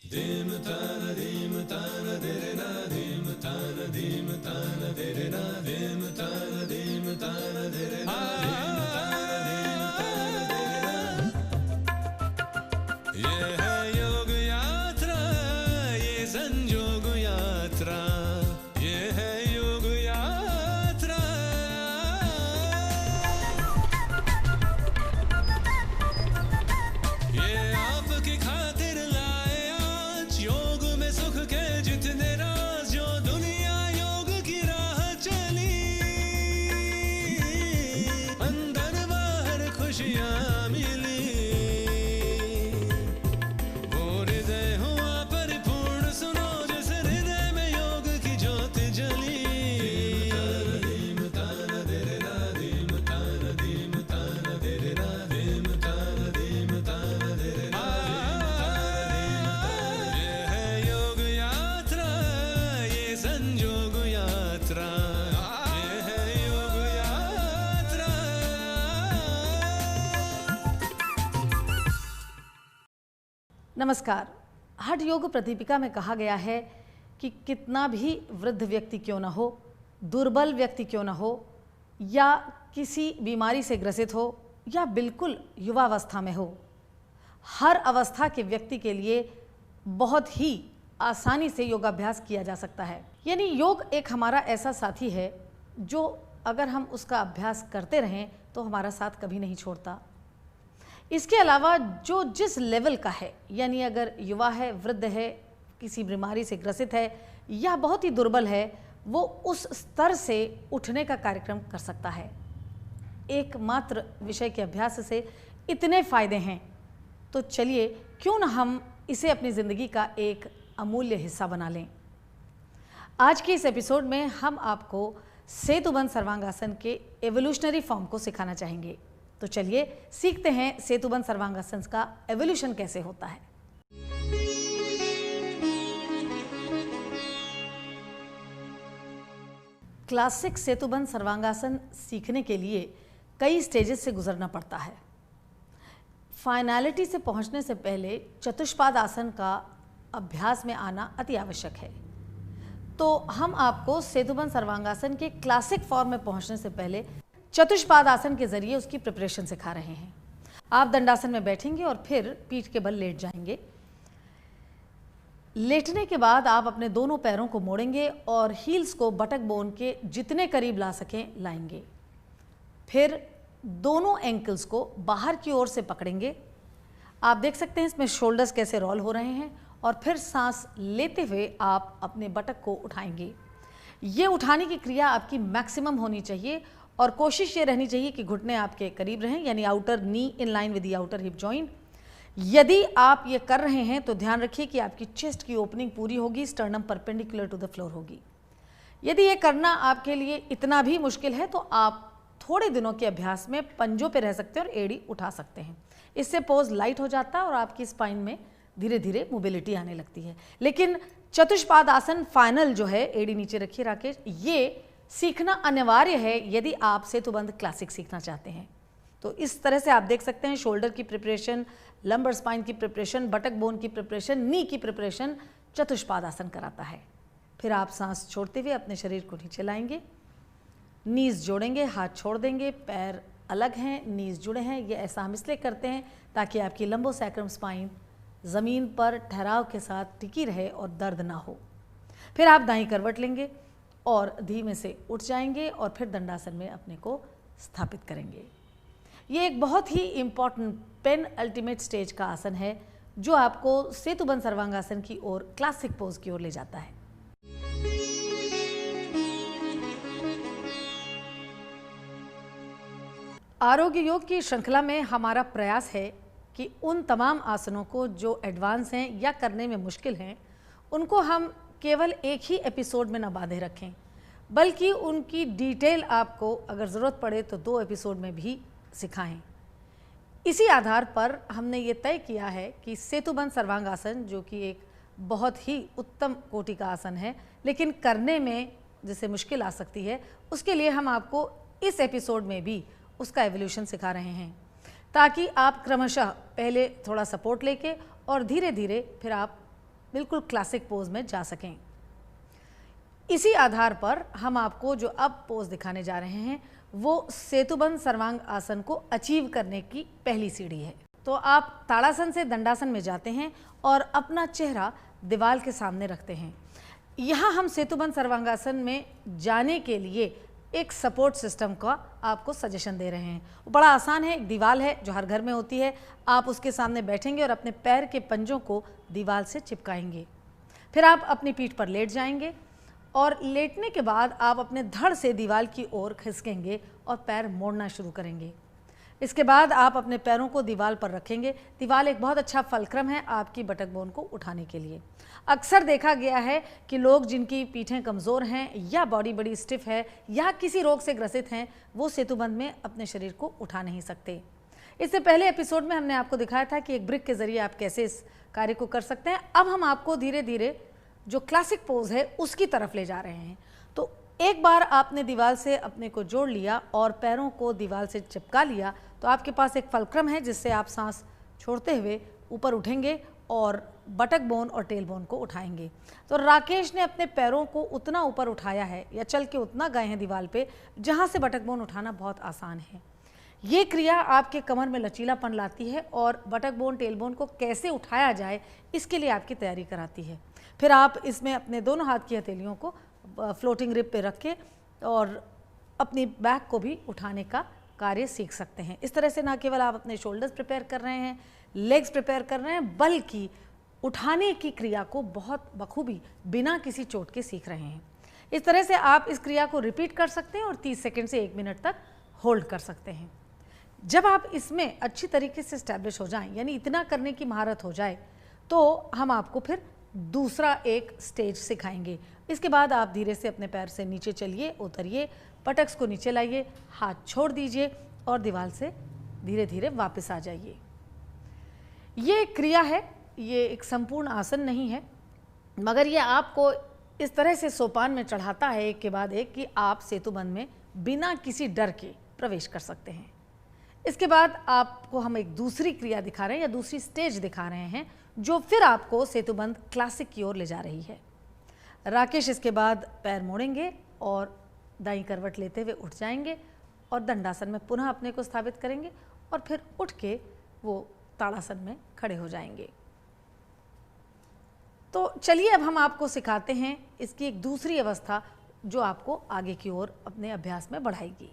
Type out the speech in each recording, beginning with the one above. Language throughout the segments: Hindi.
ये है योग यात्रा, ये संयोग यात्रा, ये है योग यात्रा। ये आपकी खातिर लाए आज योग में सुख के जितने राज, जो दुनिया योग की राह चली, अंदर बाहर खुशियाँ मिली। नमस्कार। हठ योग प्रदीपिका में कहा गया है कि कितना भी वृद्ध व्यक्ति क्यों न हो, दुर्बल व्यक्ति क्यों न हो, या किसी बीमारी से ग्रसित हो, या बिल्कुल युवावस्था में हो, हर अवस्था के व्यक्ति के लिए बहुत ही आसानी से योगाभ्यास किया जा सकता है। यानी योग एक हमारा ऐसा साथी है जो अगर हम उसका अभ्यास करते रहें तो हमारा साथ कभी नहीं छोड़ता। इसके अलावा जो जिस लेवल का है, यानी अगर युवा है, वृद्ध है, किसी बीमारी से ग्रसित है या बहुत ही दुर्बल है, वो उस स्तर से उठने का कार्यक्रम कर सकता है। एकमात्र विषय के अभ्यास से इतने फायदे हैं, तो चलिए क्यों ना हम इसे अपनी ज़िंदगी का एक अमूल्य हिस्सा बना लें। आज के इस एपिसोड में हम आपको सेतुबंध सर्वांगासन के एवोल्यूशनरी फॉर्म को सिखाना चाहेंगे। तो चलिए सीखते हैं सेतुबंध सर्वांगासन का एवोल्यूशन कैसे होता है। क्लासिक सेतुबंध सर्वांगासन सीखने के लिए कई स्टेजेस से गुजरना पड़ता है। फाइनलिटी से पहुंचने से पहले चतुष्पाद आसन का अभ्यास में आना अति आवश्यक है। तो हम आपको सेतुबंध सर्वांगासन के क्लासिक फॉर्म में पहुंचने से पहले चतुष्पाद आसन के जरिए उसकी प्रिपरेशन सिखा रहे हैं। आप दंडासन में बैठेंगे और फिर पीठ के बल लेट जाएंगे। लेटने के बाद आप अपने दोनों पैरों को मोड़ेंगे और हील्स को बटक बोन के जितने करीब ला सकें लाएंगे। फिर दोनों एंकल्स को बाहर की ओर से पकड़ेंगे। आप देख सकते हैं इसमें शोल्डर्स कैसे रोल हो रहे हैं। और फिर सांस लेते हुए आप अपने बटक को उठाएंगे। ये उठाने की क्रिया आपकी मैक्सिमम होनी चाहिए और कोशिश ये रहनी चाहिए कि घुटने आपके करीब रहें, यानी outer knee in line with the outer hip joint. यदि आप ये कर रहे हैं तो ध्यान रखिए कि आपकी चेस्ट की ओपनिंग पूरी होगी, sternum perpendicular to the floor होगी। यदि ये करना आपके लिए इतना भी मुश्किल है तो आप थोड़े दिनों के अभ्यास में पंजों पे रह सकते हैं और एड़ी उठा सकते हैं। इससे पोज लाइट हो जाता है और आपकी स्पाइन में धीरे धीरे मोबिलिटी आने लगती है। लेकिन चतुष्पाद आसन फाइनल जो है, एड़ी नीचे रखिए राकेश, ये सीखना अनिवार्य है यदि आप सेतुबंध क्लासिक सीखना चाहते हैं। तो इस तरह से आप देख सकते हैं शोल्डर की प्रिपरेशन, लंबर स्पाइन की प्रिपरेशन, बटक बोन की प्रिपरेशन, नी की प्रिपरेशन चतुष्पाद आसन कराता है। फिर आप सांस छोड़ते हुए अपने शरीर को नीचे लाएंगे, नीज जोड़ेंगे, हाथ छोड़ देंगे, पैर अलग हैं, नीज जुड़े हैं। ये ऐसा हम इसलिए करते हैं ताकि आपकी लंबोसैक्रम स्पाइन ज़मीन पर ठहराव के साथ टिकी रहे और दर्द ना हो। फिर आप दाईं करवट लेंगे और धीमे से उठ जाएंगे और फिर दंडासन में अपने को स्थापित करेंगे। ये एक बहुत ही इम्पॉर्टेंट पेन अल्टीमेट स्टेज का आसन है जो आपको सेतुबंध सर्वांगासन की ओर, क्लासिक पोज की ओर ले जाता है। आरोग्य योग की श्रृंखला में हमारा प्रयास है कि उन तमाम आसनों को जो एडवांस हैं या करने में मुश्किल हैं, उनको हम केवल एक ही एपिसोड में न बांधे रखें, बल्कि उनकी डिटेल आपको अगर ज़रूरत पड़े तो 2 एपिसोड में भी सिखाएं। इसी आधार पर हमने ये तय किया है कि सेतुबंध सर्वांगासन, जो कि एक बहुत ही उत्तम कोटि का आसन है लेकिन करने में जिसे मुश्किल आ सकती है, उसके लिए हम आपको इस एपिसोड में भी उसका एवोल्यूशन सिखा रहे हैं, ताकि आप क्रमशः पहले थोड़ा सपोर्ट लेके और धीरे धीरे फिर आप बिल्कुल क्लासिक पोज में जा सकें। इसी आधार पर हम आपको जो अब पोज दिखाने जा रहे हैं वो सेतुबंध सर्वांग आसन को अचीव करने की पहली सीढ़ी है। तो आप ताड़ासन से दंडासन में जाते हैं और अपना चेहरा दीवार के सामने रखते हैं। यहाँ हम सेतुबंध सर्वांगासन में जाने के लिए एक सपोर्ट सिस्टम का आपको सजेशन दे रहे हैं। वो बड़ा आसान है, एक दीवार है जो हर घर में होती है। आप उसके सामने बैठेंगे और अपने पैर के पंजों को दीवार से चिपकाएंगे। फिर आप अपनी पीठ पर लेट जाएंगे और लेटने के बाद आप अपने धड़ से दीवार की ओर खिसकेंगे और पैर मोड़ना शुरू करेंगे। इसके बाद आप अपने पैरों को दीवार पर रखेंगे। दीवार एक बहुत अच्छा फलक्रम है आपकी बटक बोन को उठाने के लिए। अक्सर देखा गया है कि लोग जिनकी पीठें कमज़ोर हैं या बॉडी बड़ी स्टिफ है या किसी रोग से ग्रसित हैं, वो सेतुबंध में अपने शरीर को उठा नहीं सकते। इससे पहले एपिसोड में हमने आपको दिखाया था कि एक ब्रिक के ज़रिए आप कैसे इस कार्य को कर सकते हैं। अब हम आपको धीरे धीरे जो क्लासिक पोज है उसकी तरफ ले जा रहे हैं। तो एक बार आपने दीवार से अपने को जोड़ लिया और पैरों को दीवार से चिपका लिया तो आपके पास एक फलक्रम है जिससे आप सांस छोड़ते हुए ऊपर उठेंगे और बटक बोन और टेल बोन को उठाएंगे। तो राकेश ने अपने पैरों को उतना ऊपर उठाया है या चल के उतना गए हैं दीवार पे जहाँ से बटक बोन उठाना बहुत आसान है। ये क्रिया आपके कमर में लचीलापन लाती है और बटक बोन टेल बोन को कैसे उठाया जाए इसके लिए आपकी तैयारी कराती है। फिर आप इसमें अपने दोनों हाथ की हथेलियों को फ्लोटिंग रिब पे रख के और अपनी बैक को भी उठाने का कार्य सीख सकते हैं। इस तरह से ना केवल आप अपने शोल्डर्स प्रिपेयर कर रहे हैं, लेग्स प्रिपेयर कर रहे हैं, बल्कि उठाने की क्रिया को बहुत बखूबी बिना किसी चोट के सीख रहे हैं। इस तरह से आप इस क्रिया को रिपीट कर सकते हैं और 30 सेकंड से 1 मिनट तक होल्ड कर सकते हैं। जब आप इसमें अच्छी तरीके से स्टैब्लिश हो जाएं, यानी इतना करने की महारत हो जाए, तो हम आपको फिर दूसरा एक स्टेज सिखाएंगे। इसके बाद आप धीरे से अपने पैर से नीचे चलिए, उतरिए, पटक्स को नीचे लाइए, हाथ छोड़ दीजिए और दीवार से धीरे धीरे वापस आ जाइए। ये क्रिया है, ये एक संपूर्ण आसन नहीं है, मगर ये आपको इस तरह से सोपान में चढ़ाता है एक के बाद एक कि आप सेतुबंध में बिना किसी डर के प्रवेश कर सकते हैं। इसके बाद आपको हम एक दूसरी क्रिया दिखा रहे हैं या दूसरी स्टेज दिखा रहे हैं जो फिर आपको सेतुबंध क्लासिक की ओर ले जा रही है। राकेश इसके बाद पैर मोड़ेंगे और दाईं करवट लेते हुए उठ जाएंगे और दंडासन में पुनः अपने को स्थापित करेंगे और फिर उठ के वो ताड़ासन में खड़े हो जाएंगे। तो चलिए अब हम आपको सिखाते हैं इसकी एक दूसरी अवस्था जो आपको आगे की ओर अपने अभ्यास में बढ़ाएगी।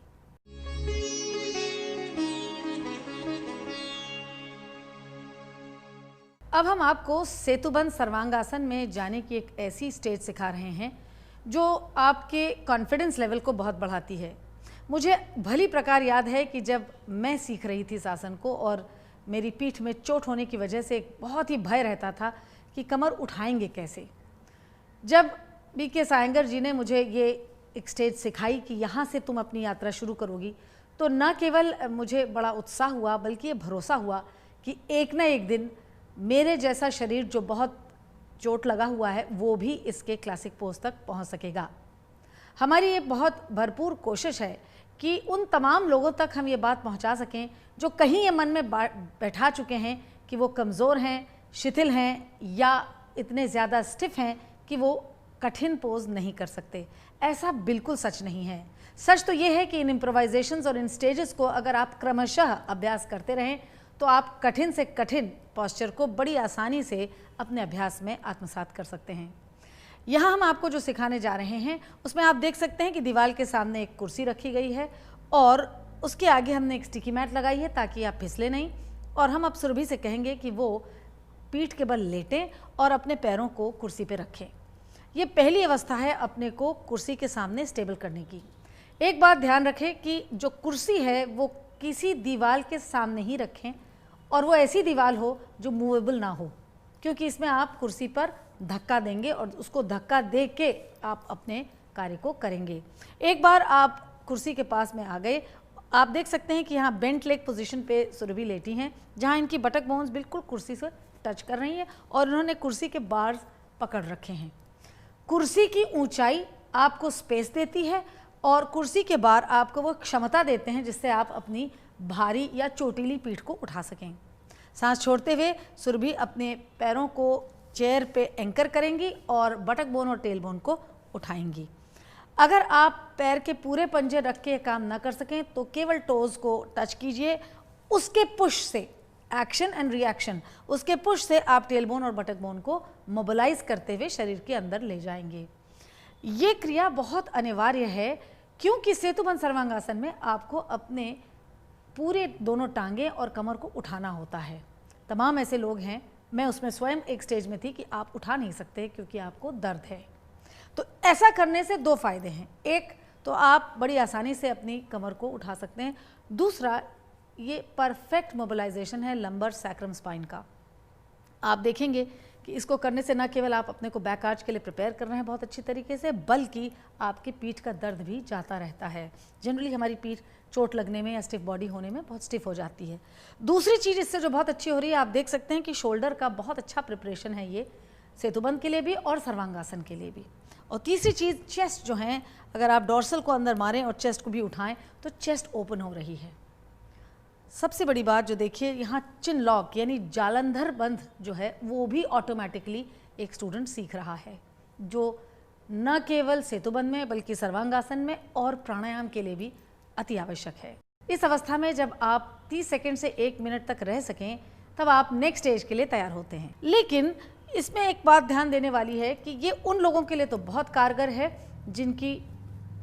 अब हम आपको सेतुबंध सर्वांगासन में जाने की एक ऐसी स्टेज सिखा रहे हैं जो आपके कॉन्फिडेंस लेवल को बहुत बढ़ाती है। मुझे भली प्रकार याद है कि जब मैं सीख रही थी इस आसन को और मेरी पीठ में चोट होने की वजह से एक बहुत ही भय रहता था कि कमर उठाएंगे कैसे। जब बीके सायंगर जी ने मुझे ये एक स्टेज सिखाई कि यहाँ से तुम अपनी यात्रा शुरू करोगी, तो न केवल मुझे बड़ा उत्साह हुआ बल्कि ये भरोसा हुआ कि एक न एक दिन मेरे जैसा शरीर जो बहुत चोट लगा हुआ है वो भी इसके क्लासिक पोज तक पहुंच सकेगा। हमारी ये बहुत भरपूर कोशिश है कि उन तमाम लोगों तक हम ये बात पहुंचा सकें जो कहीं ये मन में बैठा चुके हैं कि वो कमज़ोर हैं, शिथिल हैं या इतने ज़्यादा स्टिफ हैं कि वो कठिन पोज नहीं कर सकते। ऐसा बिल्कुल सच नहीं है। सच तो ये है कि इन इम्प्रोवाइजेशंस और इन स्टेजेस को अगर आप क्रमशः अभ्यास करते रहें तो आप कठिन से कठिन पॉस्चर को बड़ी आसानी से अपने अभ्यास में आत्मसात कर सकते हैं। यहाँ हम आपको जो सिखाने जा रहे हैं उसमें आप देख सकते हैं कि दीवार के सामने एक कुर्सी रखी गई है और उसके आगे हमने एक स्टिकी मैट लगाई है ताकि आप फिसले नहीं। और हम अब सुरभि से कहेंगे कि वो पीठ के बल लेटें और अपने पैरों को कुर्सी पे रखें। ये पहली अवस्था है अपने को कुर्सी के सामने स्टेबल करने की। एक बात ध्यान रखें कि जो कुर्सी है वो किसी दीवार के सामने ही रखें और वो ऐसी दीवार हो जो मूवेबल ना हो, क्योंकि इसमें आप कुर्सी पर धक्का देंगे और उसको धक्का दे के आप अपने कार्य को करेंगे। एक बार आप कुर्सी के पास में आ गए, आप देख सकते हैं कि यहाँ बेंट लेग पोजीशन पे सुरभि लेटी हैं, जहाँ इनकी बटक बोन्स बिल्कुल कुर्सी से टच कर रही हैं और उन्होंने कुर्सी के बार्स पकड़ रखे हैं। कुर्सी की ऊंचाई आपको स्पेस देती है और कुर्सी के बार आपको वो क्षमता देते हैं जिससे आप अपनी भारी या चोटीली पीठ को उठा सकें। सांस छोड़ते हुए सुरभि अपने पैरों को चेयर पे एंकर करेंगी और बटक बोन और टेल बोन को उठाएंगी। अगर आप पैर के पूरे पंजे रख के काम ना कर सकें तो केवल टोज को टच कीजिए, उसके पुश से, एक्शन एंड रिएक्शन, उसके पुश से आप टेल बोन और बटक बोन को मोबिलाइज करते हुए शरीर के अंदर ले जाएंगे। ये क्रिया बहुत अनिवार्य है क्योंकि सेतुबंध सर्वांगासन में आपको अपने पूरे दोनों टांगे और कमर को उठाना होता है। तमाम ऐसे लोग हैं, मैं उसमें स्वयं एक स्टेज में थी, कि आप उठा नहीं सकते क्योंकि आपको दर्द है। तो ऐसा करने से दो फायदे हैं, एक तो आप बड़ी आसानी से अपनी कमर को उठा सकते हैं, दूसरा ये परफेक्ट मोबिलाइजेशन है लंबर सैक्रम स्पाइन का। आप देखेंगे कि इसको करने से न केवल आप अपने को बैक आर्च के लिए प्रिपेयर कर रहे हैं बहुत अच्छी तरीके से, बल्कि आपकी पीठ का दर्द भी जाता रहता है। जनरली हमारी पीठ चोट लगने में या स्टिफ बॉडी होने में बहुत स्टिफ हो जाती है। दूसरी चीज़ इससे जो बहुत अच्छी हो रही है, आप देख सकते हैं कि शोल्डर का बहुत अच्छा प्रिपरेशन है ये सेतुबंध के लिए भी और सर्वांगासन के लिए भी। और तीसरी चीज़ चेस्ट जो है, अगर आप डॉर्सल को अंदर मारें और चेस्ट को भी उठाएं तो चेस्ट ओपन हो रही है। सबसे बड़ी बात जो देखिए, यहाँ चिन लॉक यानी जालंधर बंध जो है वो भी ऑटोमेटिकली एक स्टूडेंट सीख रहा है, जो न केवल सेतुबंध में बल्कि सर्वांगासन में और प्राणायाम के लिए भी अति आवश्यक है। इस अवस्था में जब आप 30 सेकंड से 1 मिनट तक रह सकें तब आप नेक्स्ट स्टेज के लिए तैयार होते हैं। लेकिन इसमें एक बात ध्यान देने वाली है कि ये उन लोगों के लिए तो बहुत कारगर है जिनकी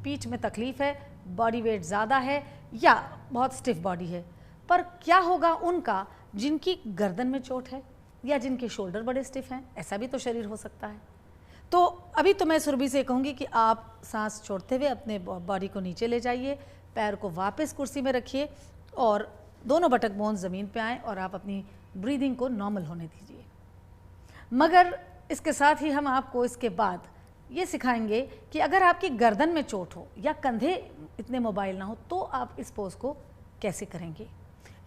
पीठ में तकलीफ है, बॉडी वेट ज़्यादा है या बहुत स्टिफ बॉडी है। पर क्या होगा उनका जिनकी गर्दन में चोट है या जिनके शोल्डर बड़े स्टिफ हैं? ऐसा भी तो शरीर हो सकता है। तो अभी तो मैं सुरभि से कहूँगी कि आप सांस छोड़ते हुए अपने बॉडी को नीचे ले जाइए, पैर को वापस कुर्सी में रखिए और दोनों बटक बोन ज़मीन पे आएँ और आप अपनी ब्रीदिंग को नॉर्मल होने दीजिए। मगर इसके साथ ही हम आपको इसके बाद ये सिखाएंगे कि अगर आपकी गर्दन में चोट हो या कंधे इतने मोबाइल ना हो तो आप इस पोज को कैसे करेंगे,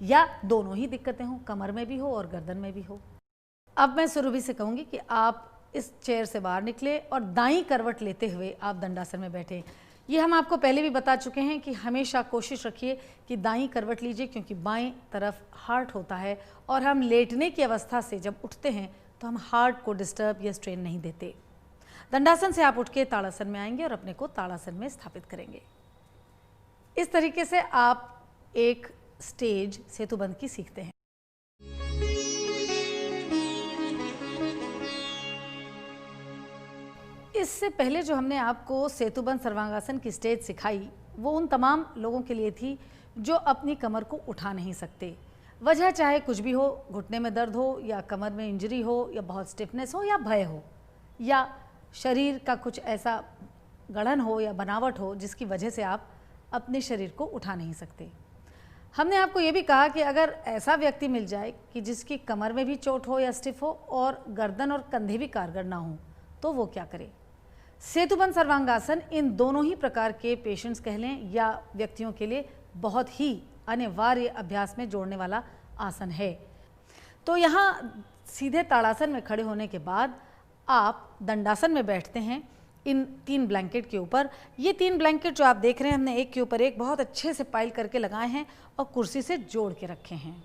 या दोनों ही दिक्कतें हों, कमर में भी हो और गर्दन में भी हो। अब मैं सुरभि से कहूँगी कि आप इस चेयर से बाहर निकले और दाईं करवट लेते हुए आप दंडासन में बैठे। ये हम आपको पहले भी बता चुके हैं कि हमेशा कोशिश रखिए कि दाईं करवट लीजिए, क्योंकि बाएं तरफ हार्ट होता है और हम लेटने की अवस्था से जब उठते हैं तो हम हार्ट को डिस्टर्ब या स्ट्रेन नहीं देते। दंडासन से आप उठ के ताड़ासन में आएंगे और अपने को ताड़ासन में स्थापित करेंगे। इस तरीके से आप एक स्टेज सेतुबंध की सीखते हैं। इससे पहले जो हमने आपको सेतुबंध सर्वांगासन की स्टेज सिखाई वो उन तमाम लोगों के लिए थी जो अपनी कमर को उठा नहीं सकते। वजह चाहे कुछ भी हो, घुटने में दर्द हो या कमर में इंजरी हो या बहुत स्टिफनेस हो या भय हो या शरीर का कुछ ऐसा गढ़न हो या बनावट हो जिसकी वजह से आप अपने शरीर को उठा नहीं सकते। हमने आपको ये भी कहा कि अगर ऐसा व्यक्ति मिल जाए कि जिसकी कमर में भी चोट हो या स्टिफ हो और गर्दन और कंधे भी कारगर ना हो तो वो क्या करे। सेतुबंध सर्वांगासन इन दोनों ही प्रकार के पेशेंट्स कह लें या व्यक्तियों के लिए बहुत ही अनिवार्य अभ्यास में जोड़ने वाला आसन है। तो यहाँ सीधे ताड़ासन में खड़े होने के बाद आप दंडासन में बैठते हैं इन 3 ब्लैंकेट के ऊपर। ये 3 ब्लैंकेट जो आप देख रहे हैं हमने एक के ऊपर एक बहुत अच्छे से पाइल करके लगाए हैं और कुर्सी से जोड़ के रखे हैं।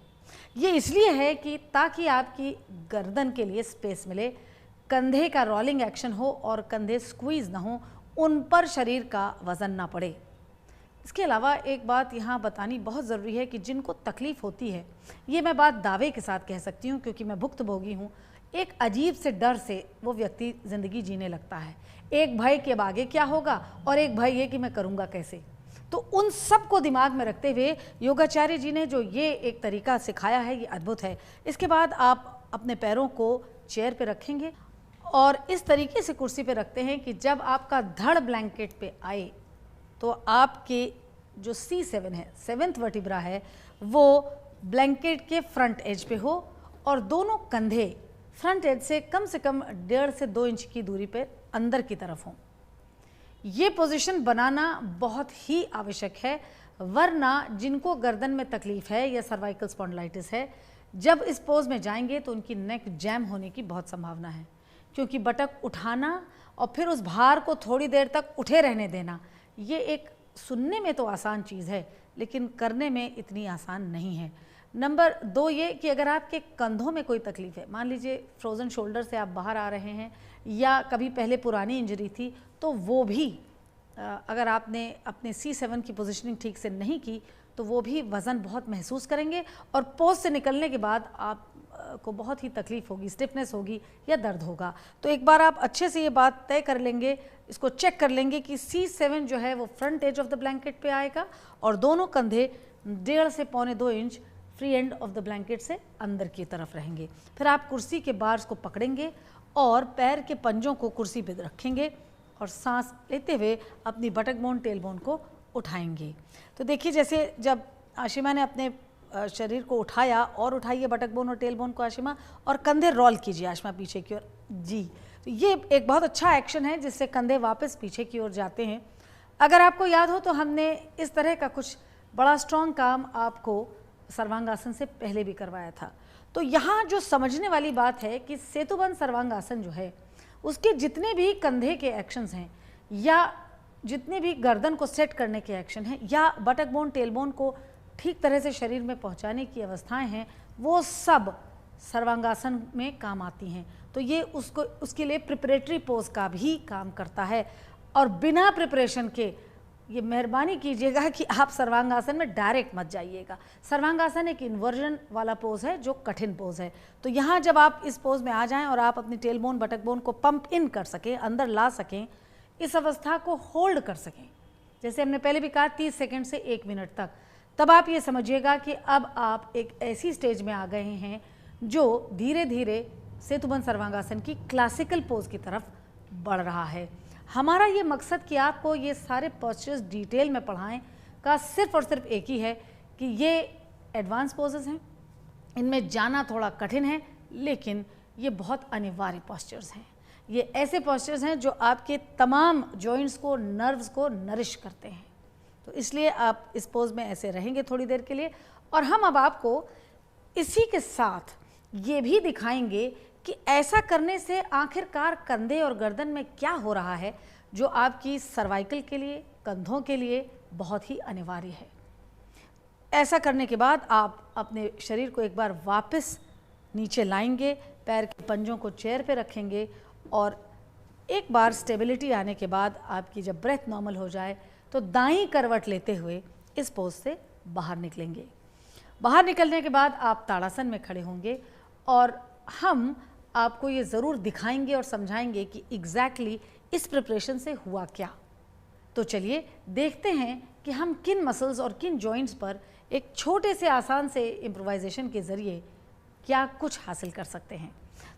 ये इसलिए है कि ताकि आपकी गर्दन के लिए स्पेस मिले, कंधे का रोलिंग एक्शन हो और कंधे स्क्वीज ना हो, उन पर शरीर का वजन ना पड़े। इसके अलावा एक बात यहाँ बतानी बहुत ज़रूरी है कि जिनको तकलीफ़ होती है, ये मैं बात दावे के साथ कह सकती हूँ क्योंकि मैं भुक्तभोगी हूँ, एक अजीब से डर से वो व्यक्ति ज़िंदगी जीने लगता है। एक भय कि अब आगे क्या होगा और एक भय ये कि मैं करूँगा कैसे। तो उन सब को दिमाग में रखते हुए योगाचार्य जी ने जो ये एक तरीका सिखाया है ये अद्भुत है। इसके बाद आप अपने पैरों को चेयर पे रखेंगे और इस तरीके से कुर्सी पे रखते हैं कि जब आपका धड़ ब्लैंकेट पे आए तो आपके जो C7 है, 7th वर्टिब्रा है, वो ब्लैंकेट के फ्रंट एज पे हो और दोनों कंधे फ्रंट एज से कम 1.5 से 2 इंच की दूरी पे अंदर की तरफ हों। ये पोजीशन बनाना बहुत ही आवश्यक है, वरना जिनको गर्दन में तकलीफ है या सर्वाइकल स्पॉन्डिलाइटिस है, जब इस पोज में जाएंगे तो उनकी नेक जैम होने की बहुत संभावना है, क्योंकि बटक उठाना और फिर उस भार को थोड़ी देर तक उठे रहने देना, ये एक सुनने में तो आसान चीज़ है लेकिन करने में इतनी आसान नहीं है। नंबर 2 ये कि अगर आपके कंधों में कोई तकलीफ है, मान लीजिए फ्रोज़न शोल्डर से आप बाहर आ रहे हैं या कभी पहले पुरानी इंजरी थी, तो वो भी अगर आपने अपने C7 की पोजीशनिंग ठीक से नहीं की तो वो भी वज़न बहुत महसूस करेंगे और पोज से निकलने के बाद आप को बहुत ही तकलीफ होगी, स्टिफनेस होगी या दर्द होगा। तो एक बार आप अच्छे से ये बात तय कर लेंगे, इसको चेक कर लेंगे कि C7 जो है वो front edge of the blanket पे आएगा और दोनों कंधे 1.5 से 1.25 inch free end of the blanket से अंदर की तरफ रहेंगे। फिर आप कुर्सी के बार्स को पकड़ेंगे और पैर के पंजों को कुर्सी पे रखेंगे और सांस लेते हुए अपनी बटक बोन, टेल बोन को उठाएंगे। तो देखिए, जैसे जब आशिमा ने अपने शरीर को उठाया, और उठाइए बटक बोन और टेल बोन को आशिमा, और कंधे रोल कीजिए आशिमा पीछे की ओर। जी, तो ये एक बहुत अच्छा एक्शन है जिससे कंधे वापस पीछे की ओर जाते हैं। अगर आपको याद हो तो हमने इस तरह का कुछ बड़ा स्ट्रॉन्ग काम आपको सर्वांगासन से पहले भी करवाया था। तो यहाँ जो समझने वाली बात है कि सेतुबंध सर्वांगासन जो है उसके जितने भी कंधे के एक्शंस हैं या जितने भी गर्दन को सेट करने के एक्शन हैं या बटक बोन, टेल बोन को ठीक तरह से शरीर में पहुंचाने की अवस्थाएं हैं, वो सब सर्वांगासन में काम आती हैं। तो ये उसके लिए प्रिपरेटरी पोज का भी काम करता है। और बिना प्रिपरेशन के ये मेहरबानी कीजिएगा कि आप सर्वांगासन में डायरेक्ट मत जाइएगा। सर्वांगासन एक इन्वर्जन वाला पोज है जो कठिन पोज है। तो यहाँ जब आप इस पोज में आ जाएं और आप अपनी टेल बोन, बटक बोन को पंप इन कर सकें, अंदर ला सकें, इस अवस्था को होल्ड कर सकें, जैसे हमने पहले भी कहा 30 सेकंड से 1 मिनट तक, तब आप ये समझिएगा कि अब आप एक ऐसी स्टेज में आ गए हैं जो धीरे धीरे सेतुबंध सर्वांगासन की क्लासिकल पोज की तरफ बढ़ रहा है। हमारा ये मकसद कि आपको ये सारे पोस्चर्स डिटेल में पढ़ाएं का सिर्फ और सिर्फ एक ही है कि ये एडवांस पोजेस हैं, इनमें जाना थोड़ा कठिन है, लेकिन ये बहुत अनिवार्य पोस्चर्स हैं। ये ऐसे पोस्चर्स हैं जो आपके तमाम जॉइंट्स को, नर्व्स को नरिश करते हैं। तो इसलिए आप इस पोज में ऐसे रहेंगे थोड़ी देर के लिए। और हम अब आपको इसी के साथ ये भी दिखाएंगे कि ऐसा करने से आखिरकार कंधे और गर्दन में क्या हो रहा है जो आपकी सर्वाइकल के लिए, कंधों के लिए बहुत ही अनिवार्य है। ऐसा करने के बाद आप अपने शरीर को एक बार वापस नीचे लाएंगे, पैर के पंजों को चेयर पे रखेंगे और एक बार स्टेबिलिटी आने के बाद आपकी जब ब्रेथ नॉर्मल हो जाए तो दाईं करवट लेते हुए इस पोज से बाहर निकलेंगे। बाहर निकलने के बाद आप ताड़ासन में खड़े होंगे और हम आपको ये ज़रूर दिखाएंगे और समझाएंगे कि एग्जैक्टली इस प्रिपरेशन से हुआ क्या। तो चलिए देखते हैं कि हम किन मसल्स और किन जॉइंट्स पर एक छोटे से आसान से इम्प्रोवाइजेशन के ज़रिए क्या कुछ हासिल कर सकते हैं।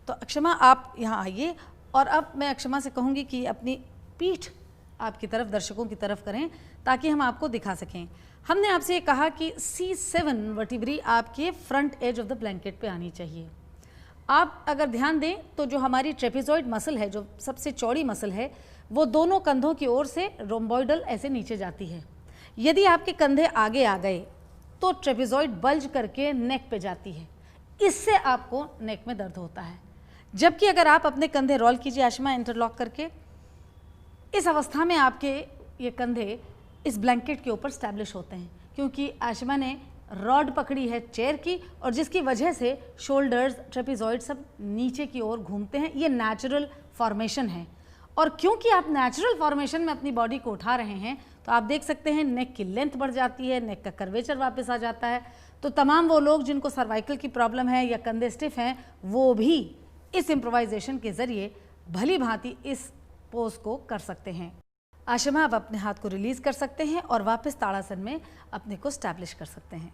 तो अक्षमा आप यहाँ आइए और अब मैं अक्षमा से कहूँगी कि अपनी पीठ आपकी तरफ, दर्शकों की तरफ करें ताकि हम आपको दिखा सकें। हमने आपसे ये कहा कि C7 वर्टिब्री आपके front edge of the blanket पे आनी चाहिए। आप अगर ध्यान दें तो जो हमारी ट्रेपेजॉइड मसल है, जो सबसे चौड़ी मसल है, वो दोनों कंधों की ओर से रोम्बॉइडल ऐसे नीचे जाती है। यदि आपके कंधे आगे आ गए तो ट्रेपेजॉइड बल्ज करके नेक पे जाती है, इससे आपको नेक में दर्द होता है। जबकि अगर आप अपने कंधे रोल कीजिए आशिमा, इंटरलॉक करके, इस अवस्था में आपके ये कंधे इस ब्लैंकेट के ऊपर स्टैब्लिश होते हैं, क्योंकि आशिमा ने रॉड पकड़ी है चेयर की और जिसकी वजह से शोल्डर्स, ट्रेपेजॉइड सब नीचे की ओर घूमते हैं। ये नेचुरल फॉर्मेशन है और क्योंकि आप नेचुरल फॉर्मेशन में अपनी बॉडी को उठा रहे हैं तो आप देख सकते हैं नेक की लेंथ बढ़ जाती है, नेक का कर्वेचर वापस आ जाता है। तो तमाम वो लोग जिनको सर्वाइकल की प्रॉब्लम है या कंधे स्टिफ हैं, वो भी इस इम्प्रोवाइजेशन के ज़रिए भली भांति इस पोज को कर सकते हैं। आशिमा, आप अपने हाथ को रिलीज़ कर सकते हैं और वापस ताड़ासन में अपने को स्टैब्लिश कर सकते हैं।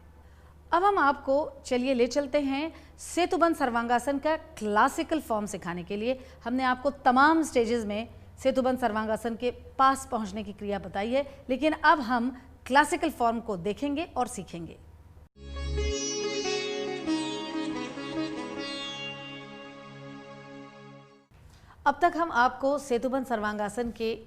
अब हम आपको चलिए ले चलते हैं सेतुबंध सर्वांगासन का क्लासिकल फॉर्म सिखाने के लिए। हमने आपको तमाम स्टेजेस में सेतुबंध सर्वांगासन के पास पहुंचने की क्रिया बताई है, लेकिन अब हम क्लासिकल फॉर्म को देखेंगे और सीखेंगे। अब तक हम आपको सेतुबंध सर्वांगासन के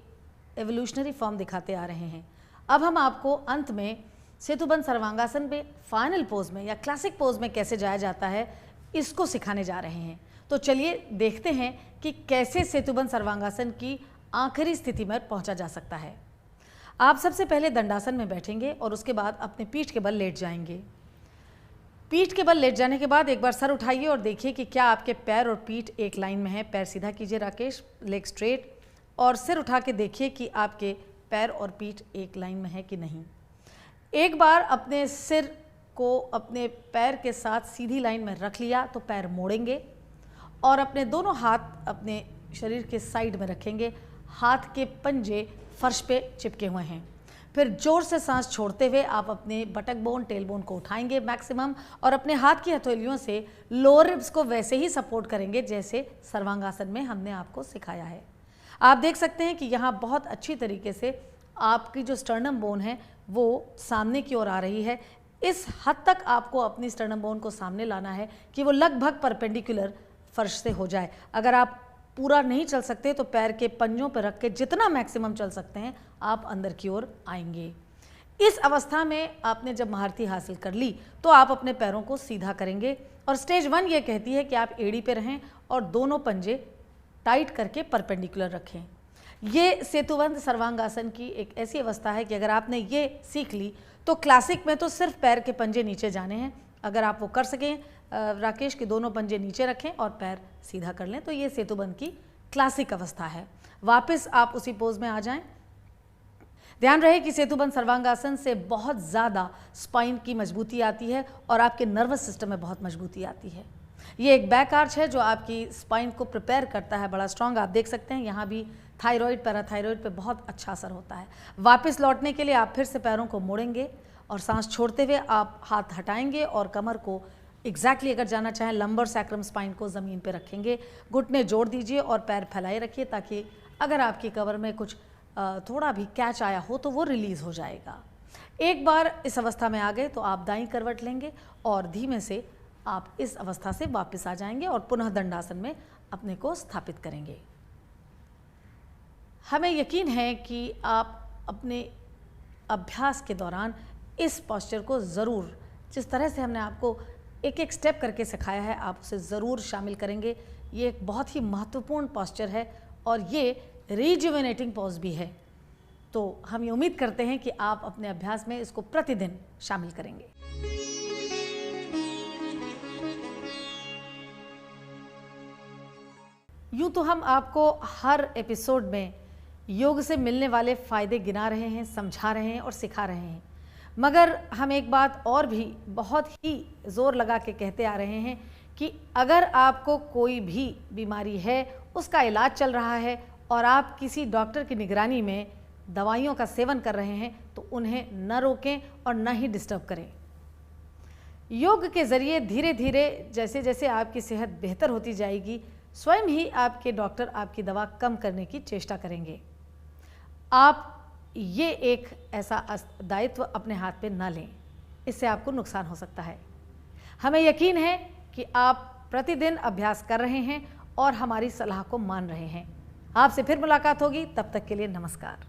एवोल्यूशनरी फॉर्म दिखाते आ रहे हैं। अब हम आपको अंत में सेतुबंध सर्वांगासन में फाइनल पोज में या क्लासिक पोज में कैसे जाया जाता है, इसको सिखाने जा रहे हैं। तो चलिए देखते हैं कि कैसे सेतुबंध सर्वांगासन की आखिरी स्थिति में पहुंचा जा सकता है। आप सबसे पहले दंडासन में बैठेंगे और उसके बाद अपने पीठ के बल लेट जाएंगे। पीठ के बल लेट जाने के बाद एक बार सर उठाइए और देखिए कि क्या आपके पैर और पीठ एक लाइन में है। पैर सीधा कीजिए राकेश, लेग स्ट्रेट, और सिर उठा के देखिए कि आपके पैर और पीठ एक लाइन में है कि नहीं। एक बार अपने सिर को अपने पैर के साथ सीधी लाइन में रख लिया तो पैर मोड़ेंगे और अपने दोनों हाथ अपने शरीर के साइड में रखेंगे। हाथ के पंजे फर्श पे चिपके हुए हैं। फिर जोर से सांस छोड़ते हुए आप अपने बटक बोन, टेल बोन को उठाएंगे मैक्सिमम, और अपने हाथ की हथेलियों से लोअर रिब्स को वैसे ही सपोर्ट करेंगे जैसे सर्वांगासन में हमने आपको सिखाया है। आप देख सकते हैं कि यहाँ बहुत अच्छी तरीके से आपकी जो स्टर्नम बोन है वो सामने की ओर आ रही है। इस हद तक आपको अपनी स्टर्नम बोन को सामने लाना है कि वो लगभग परपेंडिकुलर फर्श से हो जाए। अगर आप पूरा नहीं चल सकते तो पैर के पंजों पर रख के जितना मैक्सिमम चल सकते हैं आप अंदर की ओर आएंगे। इस अवस्था में आपने जब महारती हासिल कर ली तो आप अपने पैरों को सीधा करेंगे और स्टेज 1 ये कहती है कि आप एड़ी पे रहें और दोनों पंजे टाइट करके परपेंडिकुलर रखें। ये सेतुबंध सर्वांगासन की एक ऐसी अवस्था है कि अगर आपने ये सीख ली तो क्लासिक में तो सिर्फ पैर के पंजे नीचे जाने हैं। अगर आप वो कर सकें राकेश के दोनों पंजे नीचे रखें और पैर सीधा कर लें तो ये सेतुबंध की क्लासिक अवस्था है। वापस आप उसी पोज में आ जाएं। ध्यान रहे कि सेतुबंध सर्वांगासन से बहुत ज़्यादा स्पाइन की मजबूती आती है और आपके नर्वस सिस्टम में बहुत मजबूती आती है। ये एक बैक आर्च है जो आपकी स्पाइन को प्रिपेयर करता है बड़ा स्ट्रांग। आप देख सकते हैं यहाँ भी थायराइड, पैराथायराइड पे बहुत अच्छा असर होता है। वापस लौटने के लिए आप फिर से पैरों को मोड़ेंगे और सांस छोड़ते हुए आप हाथ हटाएंगे और कमर को एग्जैक्टली अगर जाना चाहें लंबर सैक्रम स्पाइन को ज़मीन पे रखेंगे। घुटने जोड़ दीजिए और पैर फैलाए रखिए ताकि अगर आपकी कमर में कुछ थोड़ा भी कैच आया हो तो वो रिलीज़ हो जाएगा। एक बार इस अवस्था में आ गए तो आप दाईं करवट लेंगे और धीमे से आप इस अवस्था से वापस आ जाएंगे और पुनः दंडासन में अपने को स्थापित करेंगे। हमें यकीन है कि आप अपने अभ्यास के दौरान इस पोस्चर को ज़रूर, जिस तरह से हमने आपको एक एक स्टेप करके सिखाया है, आप उसे ज़रूर शामिल करेंगे। ये एक बहुत ही महत्वपूर्ण पोस्चर है और ये रिजुवेनेटिंग पॉज भी है। तो हम ये उम्मीद करते हैं कि आप अपने अभ्यास में इसको प्रतिदिन शामिल करेंगे। यूँ तो हम आपको हर एपिसोड में योग से मिलने वाले फ़ायदे गिना रहे हैं, समझा रहे हैं और सिखा रहे हैं, मगर हम एक बात और भी बहुत ही ज़ोर लगा के कहते आ रहे हैं कि अगर आपको कोई भी बीमारी है, उसका इलाज चल रहा है और आप किसी डॉक्टर की निगरानी में दवाइयों का सेवन कर रहे हैं तो उन्हें न रोकें और न ही डिस्टर्ब करें। योग के ज़रिए धीरे धीरे जैसे जैसे आपकी सेहत बेहतर होती जाएगी, स्वयं ही आपके डॉक्टर आपकी दवा कम करने की चेष्टा करेंगे। आप ये एक ऐसा दायित्व अपने हाथ पे ना लें, इससे आपको नुकसान हो सकता है। हमें यकीन है कि आप प्रतिदिन अभ्यास कर रहे हैं और हमारी सलाह को मान रहे हैं। आपसे फिर मुलाकात होगी, तब तक के लिए नमस्कार।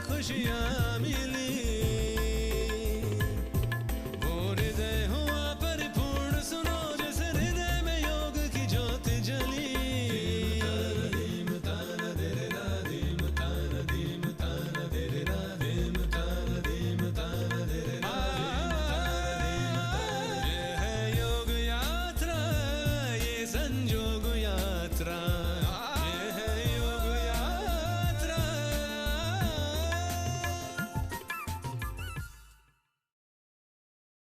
खुशियाँ